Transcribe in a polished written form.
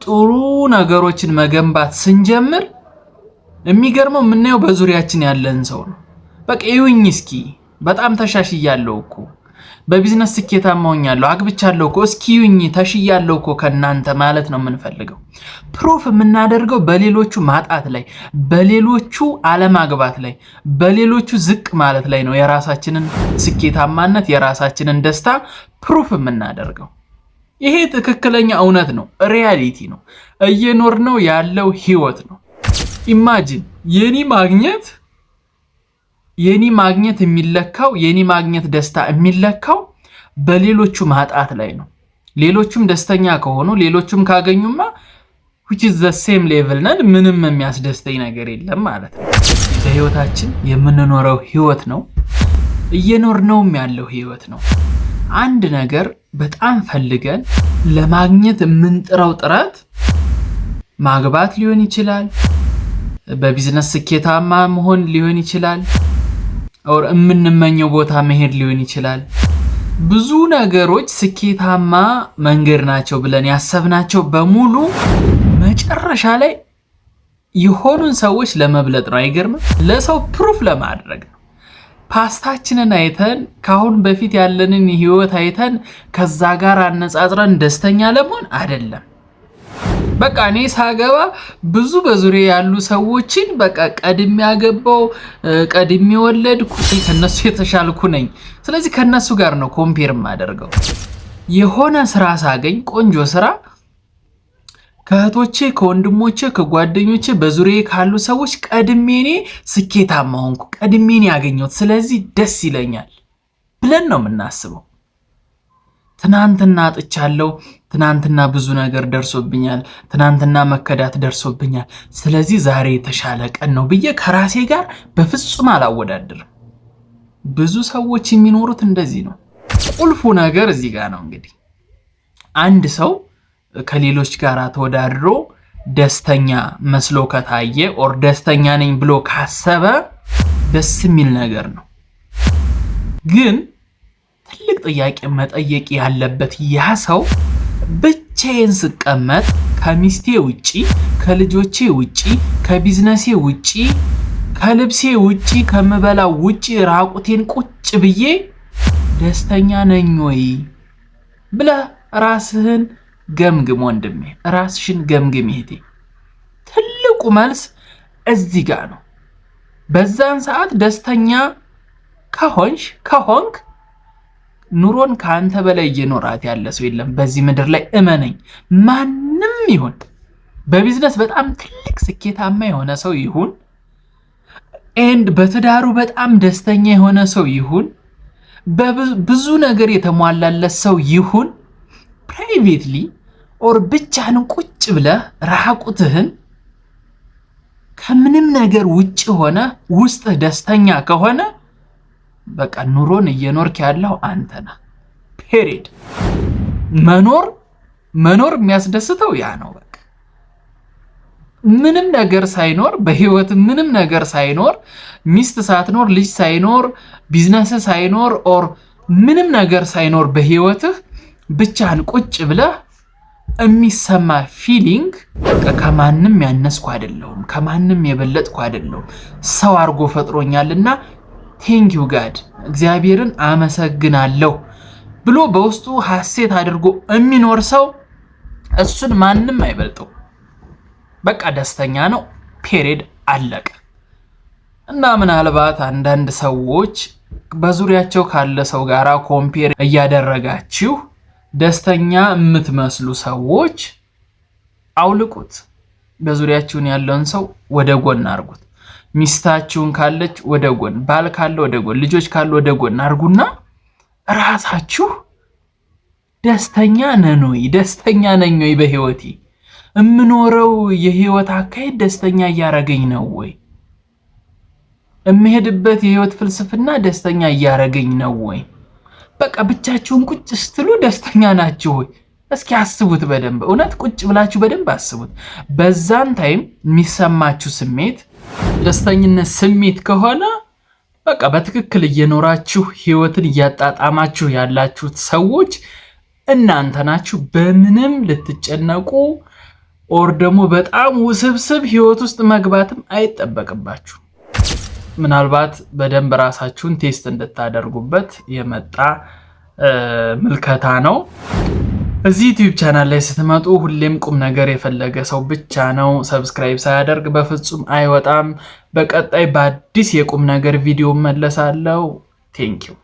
ጥሩ ነገሮችን መገንባት ስንጀምር የሚገርመው ምናየው በዙሪያችን ያለን ሰው ነው። በቃ ይሁኝ እስኪ በጣም ተሻሽያለሁ እኮ በቢዝነስ ስኬታማ ሆኛለሁ አግብቻለሁ እኮ እስኪ ይሁኝ ተሽያለሁ እኮ ከናንተ ማለት ነው የምንፈልገው። ፕሩፍ የምናደርገው በሌሎቹ ማጣት ላይ፣ በሌሎቹ አለማግባት ላይ፣ በሌሎቹ ዝቅ ማለት ላይ ነው የራሳችንን ስኬታማነት የራሳችንን ደስታ ፕሩፍ የምናደርገው። ይሄ ትክክለኛ እውነት ነው፣ ሪያሊቲ ነው፣ እየኖርነው ያለው ህይወት ነው። ኢማጂን የኔ ማግኘት የሚለካው የኔ ማግኘት ደስታ የሚለካው በሌሎቹ ማጣት ላይ ነው። ሌሎቹም ደስተኛ ከሆኑ ሌሎቹም ካገኙማ which is the same level ነን፣ ምንም የሚያስደስተኝ ነገር የለም ማለት ነው። በህይወታችን የምንኖረው ህይወት ነው፣ እየኖርነውም ያለው ህይወት ነው። አንድ ነገር በጣም ፈልገን ለማግኘት የምንጥረው ጥረት ማግባት ሊሆን ይችላል፣ በቢዝነስ ስኬታማ መሆን ሊሆን ይችላል፣ or የምንመኘው ቦታ መሄድ ሊሆን ይችላል። ብዙ ነገሮች ስኬታማ መንገድ ናቸው ብለን ያሰብናቸው በሙሉ መጨረሻ ላይ የሆኑን ሰዎች ለመብለጥ ነው። አይገርምም? ለሰው ፕሩፍ ለማድረግ ነው። ፓስታችንን አይተን ካሁን በፊት ያለንን ህይወት አይተን ከዛ ጋር አነጻጽረን ደስተኛ ለመሆን አይደለም። በቃ እኔ ሳገባ ብዙ በዙሪያ ያሉ ሰዎችን በቃ ቀድሜ ያገባው ቀድሜ ወለድኩ ከነሱ የተሻልኩ ነኝ፣ ስለዚህ ከነሱ ጋር ነው ኮምፔር ማደርገው። የሆነ ስራ ሳገኝ ቆንጆ ስራ ከእህቶቼ ከወንድሞቼ ከጓደኞቼ በዙሪያ ካሉ ሰዎች ቀድሜ እኔ ስኬታማ ሆንኩ፣ ቀድሜ እኔ ያገኘሁት፣ ስለዚህ ደስ ይለኛል ብለን ነው የምናስበው። ትናንትና አጥቻለሁ፣ ትናንትና ብዙ ነገር ደርሶብኛል፣ ትናንትና መከዳት ደርሶብኛል፣ ስለዚህ ዛሬ የተሻለ ቀን ነው ብዬ ከራሴ ጋር በፍጹም አላወዳድርም። ብዙ ሰዎች የሚኖሩት እንደዚህ ነው። ቁልፉ ነገር እዚህ ጋር ነው። እንግዲህ አንድ ሰው ከሌሎች ጋር ተወዳድሮ ደስተኛ መስሎ ከታየ ኦር ደስተኛ ነኝ ብሎ ካሰበ ደስ የሚል ነገር ነው። ግን ትልቅ ጥያቄ መጠየቅ ያለበት ያ ሰው ብቻዬን ስቀመጥ ከሚስቴ ውጪ ከልጆቼ ውጪ ከቢዝነሴ ውጪ ከልብሴ ውጪ ከምበላው ውጪ ራቁቴን ቁጭ ብዬ ደስተኛ ነኝ ወይ ብለህ ራስህን ገምግም ወንድሜ፣ ራስሽን ገምግም እህቴ። ትልቁ መልስ እዚህ ጋር ነው። በዛን ሰዓት ደስተኛ ከሆንክ ኑሮን ካንተ በላይ እየኖራት ያለ ሰው የለም በዚህ ምድር ላይ እመነኝ። ማንም ይሁን በቢዝነስ በጣም ትልቅ ስኬታማ የሆነ ሰው ይሁን ኤንድ በትዳሩ በጣም ደስተኛ የሆነ ሰው ይሁን በብዙ ነገር የተሟላለት ሰው ይሁን ፕራይቬትሊ ኦር ብቻህን ቁጭ ብለህ ራቁትህን ከምንም ነገር ውጪ ሆነ ውስጥህ ደስተኛ ከሆነ በቃ ኑሮን እየኖርክ ያለው አንተ ነህ። ፔሪድ። መኖር የሚያስደስተው ያ ነው። በቃ ምንም ነገር ሳይኖር በህይወት ምንም ነገር ሳይኖር ሚስት ሳትኖር ልጅ ሳይኖር ቢዝነስ ሳይኖር ኦር ምንም ነገር ሳይኖር በህይወትህ ብቻህን ቁጭ ብለህ የሚሰማ ፊሊንግ በቃ ከማንም ያነስኩ አይደለሁም፣ ከማንም የበለጥኩ አይደለሁም፣ ሰው አርጎ ፈጥሮኛልና ቴንክ ዩ ጋድ እግዚአብሔርን አመሰግናለሁ ብሎ በውስጡ ሐሴት አድርጎ የሚኖር ሰው እሱን ማንም አይበልጠው። በቃ ደስተኛ ነው። ፔሪድ። አለቀ። እና ምናልባት አንዳንድ ሰዎች በዙሪያቸው ካለ ሰው ጋራ ኮምፔር እያደረጋችሁ ደስተኛ የምትመስሉ ሰዎች አውልቁት። በዙሪያችሁን ያለውን ሰው ወደ ጎን አርጉት። ሚስታችሁን ካለች ወደ ጎን፣ ባል ካለ ወደ ጎን፣ ልጆች ካለ ወደ ጎን አርጉና ራሳችሁ ደስተኛ ነን ወይ? ደስተኛ ነኝ ወይ? በህይወቴ እምኖረው የህይወት አካሄድ ደስተኛ እያረገኝ ነው ወይ? እምሄድበት የህይወት ፍልስፍና ደስተኛ እያረገኝ ነው ወይ? በቃ ብቻችሁን ቁጭ ስትሉ ደስተኛ ናችሁ ወይ? እስኪ አስቡት በደንብ። እውነት ቁጭ ብላችሁ በደንብ አስቡት። በዛን ታይም የሚሰማችሁ ስሜት ደስተኝነት ስሜት ከሆነ በቃ በትክክል እየኖራችሁ ህይወትን እያጣጣማችሁ ያላችሁት ሰዎች እናንተ ናችሁ። በምንም ልትጨነቁ ኦር ደግሞ በጣም ውስብስብ ህይወት ውስጥ መግባትም አይጠበቅባችሁ። ምናልባት በደንብ ራሳችሁን ቴስት እንድታደርጉበት የመጣ ምልከታ ነው። እዚህ ዩቲዩብ ቻናል ላይ ስትመጡ ሁሌም ቁም ነገር የፈለገ ሰው ብቻ ነው ሰብስክራይብ ሳያደርግ በፍጹም አይወጣም። በቀጣይ በአዲስ የቁም ነገር ቪዲዮ መለሳለሁ። ቴንኪው